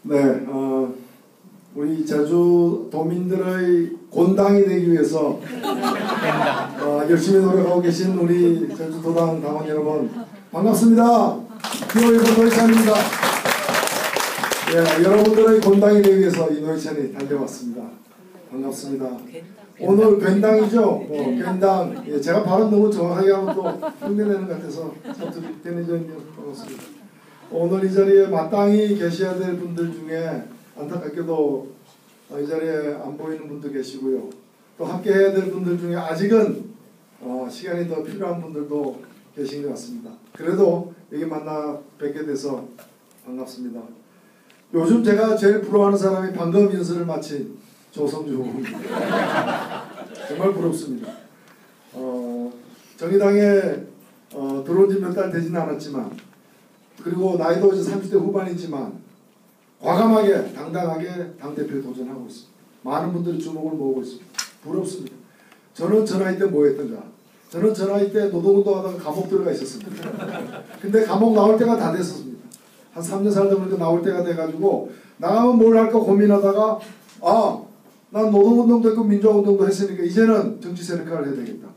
네, 우리 제주 도민들의 곤당이 되기 위해서 열심히 노력하고 계신 우리 제주도당 당원 여러분 반갑습니다. 기호일보 노회찬입니다. 예, 여러분들의 곤당이 되기 위해서 이 노회찬이 달려왔습니다. 반갑습니다. 오늘 괜당이죠? 괜당. 예, 제가 발음 너무 정확하게 하면 또 흉내내는 것 같아서 대리전님 반갑습니다. 오늘 이 자리에 마땅히 계셔야 될 분들 중에 안타깝게도 이 자리에 안 보이는 분도 계시고요. 또 함께 해야 될 분들 중에 아직은 시간이 더 필요한 분들도 계신 것 같습니다. 그래도 여기 만나 뵙게 돼서 반갑습니다. 요즘 제가 제일 부러워하는 사람이 방금 연설을 마친 조성주 후보입니다. 정말 부럽습니다. 정의당에 들어온 지 몇 달 되지는 않았지만 그리고 나이도 이제 30대 후반이지만 과감하게 당당하게 당대표에 도전하고 있습니다. 많은 분들이 주목을 모으고 있습니다. 부럽습니다. 저는 저 나이 때 뭐 했던가? 저는 저 나이 때 노동운동 하다가 감옥 들어가 있었습니다. 근데 감옥 나올 때가 다 됐었습니다. 한 3년 살다 보니까 나올 때가 돼가지고 나가면 뭘 할까 고민하다가 난 노동운동도 했고 민주화운동도 했으니까 이제는 정치 세력화를 해야 되겠다.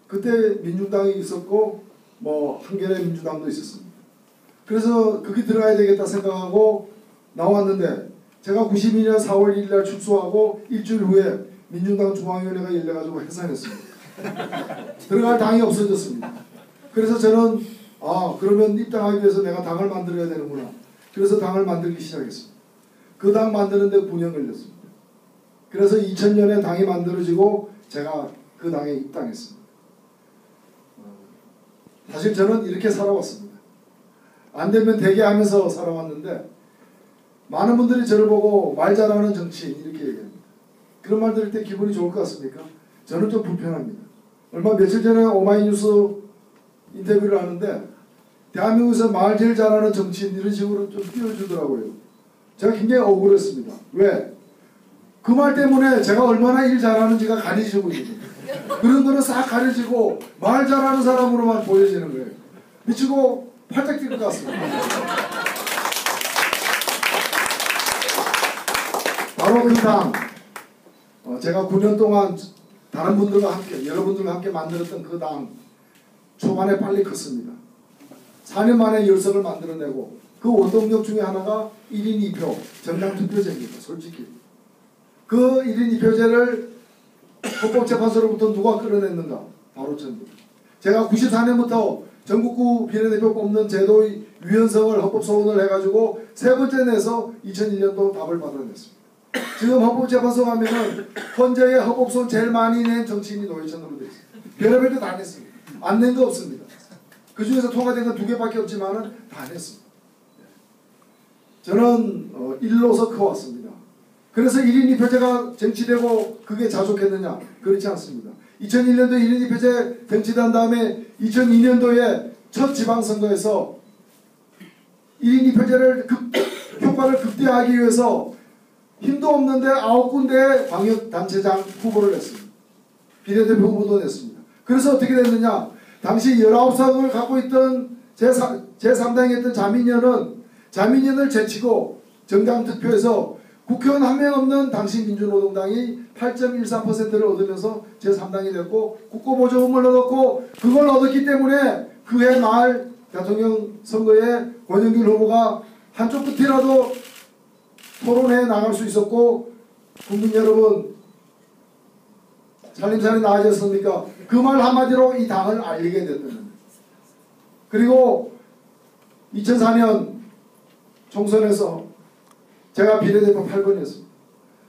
그때 민중당이 있었고 한겨레 민주당도 있었습니다. 그래서 거기 들어가야 되겠다 생각하고 나왔는데 제가 92년 4월 1일 날 축소하고 일주일 후에 민중당 중앙위원회가 열려가지고 해산했습니다. 들어갈 당이 없어졌습니다. 그래서 저는 그러면 입당하기 위해서 내가 당을 만들어야 되는구나. 그래서 당을 만들기 시작했습니다. 그 당 만드는데 9년 걸렸습니다. 그래서 2000년에 당이 만들어지고 제가 그 당에 입당했습니다. 사실 저는 이렇게 살아왔습니다. 안 되면 되게 하면서 살아왔는데 많은 분들이 저를 보고 말 잘하는 정치인 이렇게 얘기합니다. 그런 말 들을 때 기분이 좋을 것 같습니까? 저는 좀 불편합니다. 며칠 전에 오마이뉴스 인터뷰를 하는데 대한민국에서 말 제일 잘하는 정치인 이런 식으로 좀 띄워주더라고요. 제가 굉장히 억울했습니다. 왜? 그 말 때문에 제가 얼마나 일 잘하는지가 가려지고 있는 거예요. 그런 거는 싹 가려지고 말 잘하는 사람으로만 보여지는 거예요. 미치고 팔짝 뛸 것 같습니다. 바로 그 당, 제가 9년 동안 다른 분들과 함께, 여러분들과 함께 만들었던 그 당 초반에 빨리 컸습니다. 4년 만에 열석을 만들어내고 그 원동력 중에 하나가 1인 2표 정당 투표제입니다. 솔직히. 그 1인 2표제를 헌법재판소로부터 누가 끌어냈는가? 바로 저입니다. 제가 94년부터 전국구 비례대표 뽑는 제도의 위헌성을 헌법소원을 해가지고 세 번째 내서 2001년도 답을 받아냈습니다. 지금 헌법재판소 가면은 헌재의 헌법소원 제일 많이 낸 정치인이 노회찬으로 되어 있습니다. 별의별 거 다 냈습니다. 안 낸 거 없습니다. 그 중에서 통과된 건 2개밖에 없지만은 다 냈습니다. 저는 일로서 커왔습니다. 그래서 1인 2표제가 쟁취되고 그게 자족했느냐? 그렇지 않습니다. 2001년도 1인 2표제 쟁취된 다음에 2002년도에 첫 지방선거에서 1인 2표제를 효과를 극대화하기 위해서 힘도 없는데 9군데의 광역단체장 후보를 냈습니다. 비례대표 후보도 냈습니다. 그래서 어떻게 됐느냐? 당시 19석을 갖고 있던 제3당이 했던 자민련을 제치고 정당 투표에서 국회의원 한 명 없는 당시 민주노동당이 8.13%를 얻으면서 제3당이 됐고 국고보조금을 얻었고 그걸 얻었기 때문에 그해 말 대통령 선거에 권영길 후보가 한쪽 끝이라도 토론회에 나갈 수 있었고 국민 여러분 살림살이 나아졌습니까? 그 말 한마디로 이 당을 알리게 됐던 겁니다. 그리고 2004년 총선에서 제가 비례대표 8번이었습니다.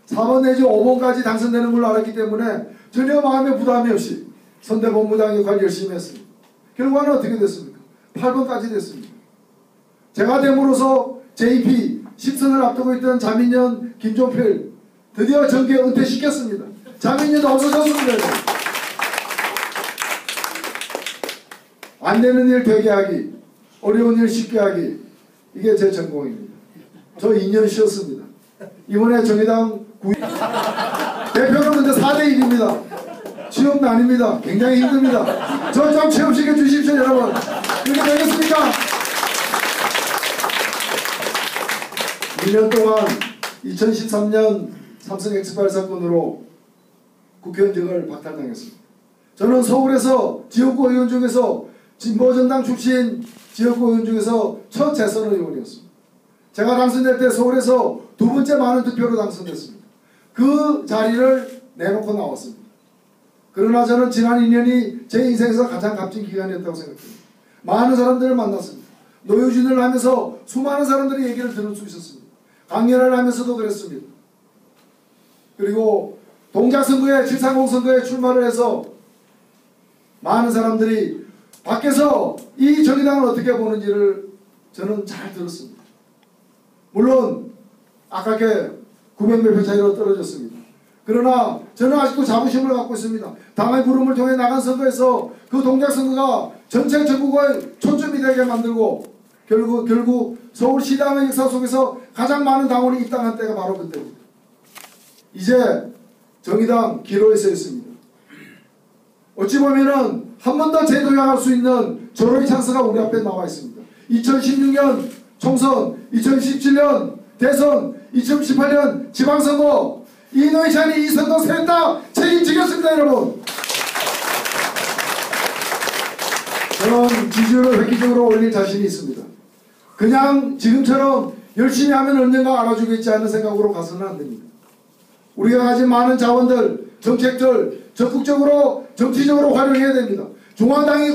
4번 내지 5번까지 당선되는 걸로 알았기 때문에 전혀 마음에 부담이 없이 선대본부장 역할 열심히 했습니다. 결과는 어떻게 됐습니까? 8번까지 됐습니다. 제가 됨으로써 JP 10선을 앞두고 있던 자민련 김종필 드디어 정계 은퇴시켰습니다. 자민련도 없어졌습니다. 안 되는 일 되게 하기, 어려운 일 쉽게 하기, 이게 제 전공입니다. 저 2년 쉬었습니다. 이번에 정의당 대표는 근데 4대1입니다. 취업도 아닙니다. 굉장히 힘듭니다. 저 좀 취업시켜 주십시오, 여러분. 이렇게 되겠습니까? 2년 동안 2013년 삼성 엑스파일 사건으로 국회의원직을 박탈당했습니다. 저는 서울에서 지역구 의원 중에서 진보정당 출신 지역구 의원 중에서 첫 재선 의원이었습니다. 제가 당선될 때 서울에서 두 번째 많은 득표로 당선됐습니다. 그 자리를 내놓고 나왔습니다. 그러나 저는 지난 2년이 제 인생에서 가장 값진 기간이었다고 생각합니다. 많은 사람들을 만났습니다. 노유진을 하면서 수많은 사람들의 얘기를 들을 수 있었습니다. 강연을 하면서도 그랬습니다. 그리고 동작선거에 730 선거에 출마를 해서 많은 사람들이 밖에서 이 정의당을 어떻게 보는지를 저는 잘 들었습니다. 물론 아깝게 900몇 표 차이로 떨어졌습니다. 그러나 저는 아직도 자부심을 갖고 있습니다. 당의 부름을 통해 나간 선거에서 그 동작선거가 전체 전국의 초점이 되게 만들고 결국 서울시당의 역사 속에서 가장 많은 당원이 입당한 때가 바로 그때입니다. 이제 정의당 기로에 서 있습니다. 어찌 보면은 한 번 더 재도약할 수 있는 절호의 찬스가 우리 앞에 나와 있습니다. 2016년 총선, 2017년 대선, 2018년 지방선거, 이노회찬이 이 선거 셋 다 책임지겠습니다, 여러분. 저는 지지율을 획기적으로 올릴 자신이 있습니다. 그냥 지금처럼 열심히 하면 언젠가 알아주겠지 하는 생각으로 가서는 안 됩니다. 우리가 가진 많은 자원들, 정책들 적극적으로 정치적으로 활용해야 됩니다. 중앙당이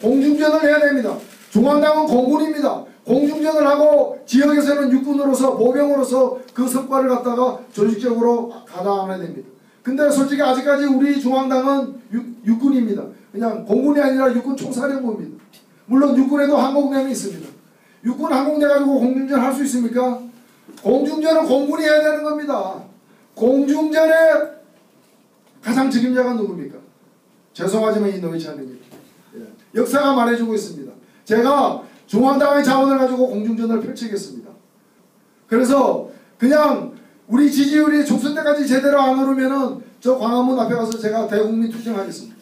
공중전을 해야 됩니다. 중앙당은 공군입니다. 공중전을 하고 지역에서는 육군으로서 보병으로서 그 성과를 갖다가 조직적으로 가져가야 됩니다. 근데 솔직히 아직까지 우리 중앙당은 육군입니다. 그냥 공군이 아니라 육군 총사령부입니다. 물론 육군에도 항공대는 있습니다. 육군 항공대 가지고 공중전 할 수 있습니까? 공중전은 공군이 해야 되는 겁니다. 공중전의 가장 책임자가 누굽니까? 죄송하지만 이 노회찬입니다. 역사가 말해주고 있습니다. 제가 중앙당의 자원을 가지고 공중전을 펼치겠습니다. 그래서 그냥 우리 지지율이 총선 때까지 제대로 안 오르면은 저 광화문 앞에 가서 제가 대국민 투쟁하겠습니다.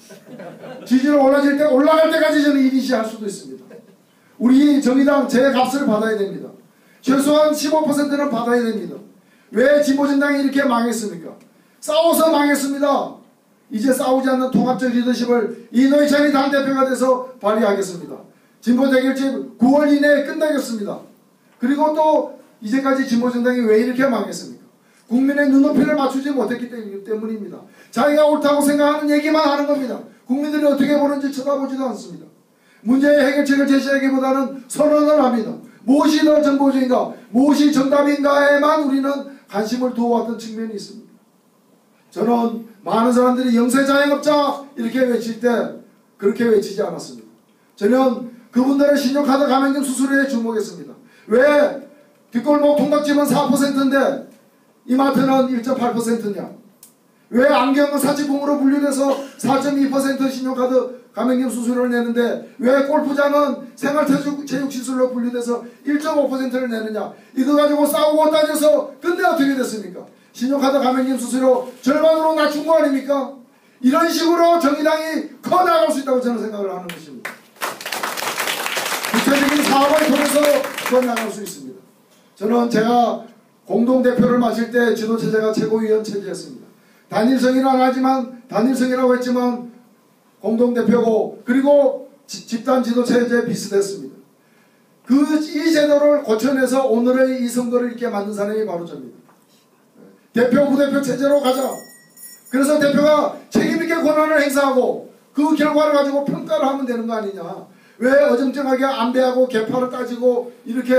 지지율 올라갈 때까지 저는 이니시 할 수도 있습니다. 우리 정의당 제 값을 받아야 됩니다. 최소한 15%는 받아야 됩니다. 왜 진보정당이 이렇게 망했습니까? 싸워서 망했습니다. 이제 싸우지 않는 통합적 리더십을 이노회찬이 당대표가 돼서 발휘하겠습니다. 진보대결집 9월 이내에 끝나겠습니다. 그리고 또 이제까지 진보정당이 왜 이렇게 망했습니까? 국민의 눈높이를 맞추지 못했기 때문입니다. 자기가 옳다고 생각하는 얘기만 하는 겁니다. 국민들이 어떻게 보는지 쳐다보지도 않습니다. 문제의 해결책을 제시하기보다는 선언을 합니다. 무엇이 더 정보적인가, 무엇이 정답인가에만 우리는 관심을 두어왔던 측면이 있습니다. 저는 많은 사람들이 영세자영업자 이렇게 외칠 때 그렇게 외치지 않았습니다. 저는 그분들의 신용카드 가맹점 수수료에 주목했습니다. 왜 뒷골목 통닭집은 4%인데 이마트는 1.8%냐? 왜 안경은 사치품으로 분류돼서 4.2% 신용카드 가맹점 수수료를 내는데 왜 골프장은 생활체육시설로 분류돼서 1.5%를 내느냐? 이거 가지고 싸우고 따져서 근데 어떻게 됐습니까? 신용카드 가맹점 수수료 절반으로 낮춘 거 아닙니까? 이런 식으로 정의당이 커나갈 수 있다고 저는 생각을 하는 것입니다. 구체적인 사업을 통해서 커나갈 수 있습니다. 저는 제가 공동대표를 맡을 때 지도체제가 최고위원 체제였습니다. 단일성이라고 했지만 공동대표고 그리고 집단 지도체제 비슷했습니다. 이 제도를 고쳐내서 오늘의 이 선거를 이렇게 만든 사람이 바로 저입니다. 대표 부대표 체제로 가자. 그래서 대표가 책임있게 권한을 행사하고 그 결과를 가지고 평가를 하면 되는 거 아니냐. 왜 어정쩡하게 안배하고 개파를 따지고 이렇게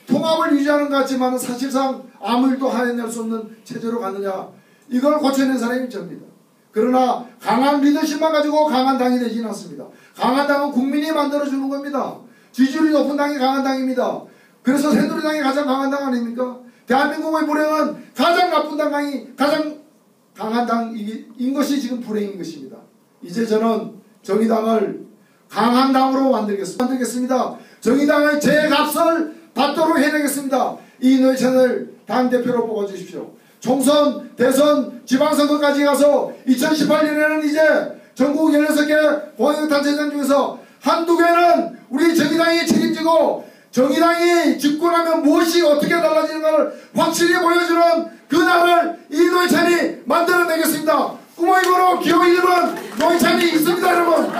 통합을 유지하는 것 같지만 사실상 아무 일도 해낼 수 없는 체제로 가느냐. 이걸 고쳐낸 사람이 저입니다. 그러나 강한 리더십만 가지고 강한 당이 되지는 않습니다. 강한 당은 국민이 만들어주는 겁니다. 지지율이 높은 당이 강한 당입니다. 그래서 새누리당이 가장 강한 당 아닙니까? 대한민국의 불행은 가장 나쁜 당이 가장 강한 당인 것이 지금 불행인 것입니다. 이제 저는 정의당을 강한 당으로 만들겠습니다. 정의당의 제 값을 받도록 해내겠습니다. 이노회찬을 당대표로 뽑아주십시오. 총선, 대선, 지방선거까지 가서 2018년에는 이제 전국 16개 공익단체장 중에서 한두 개는 우리 정의당이 책임지고 정의당이 집권하면 무엇이 어떻게 달라지는가를 확실히 보여주는 그날을 이 노회찬이 만들어내겠습니다. 꿈의 번호 기호 1번 노회찬이 있습니다 여러분.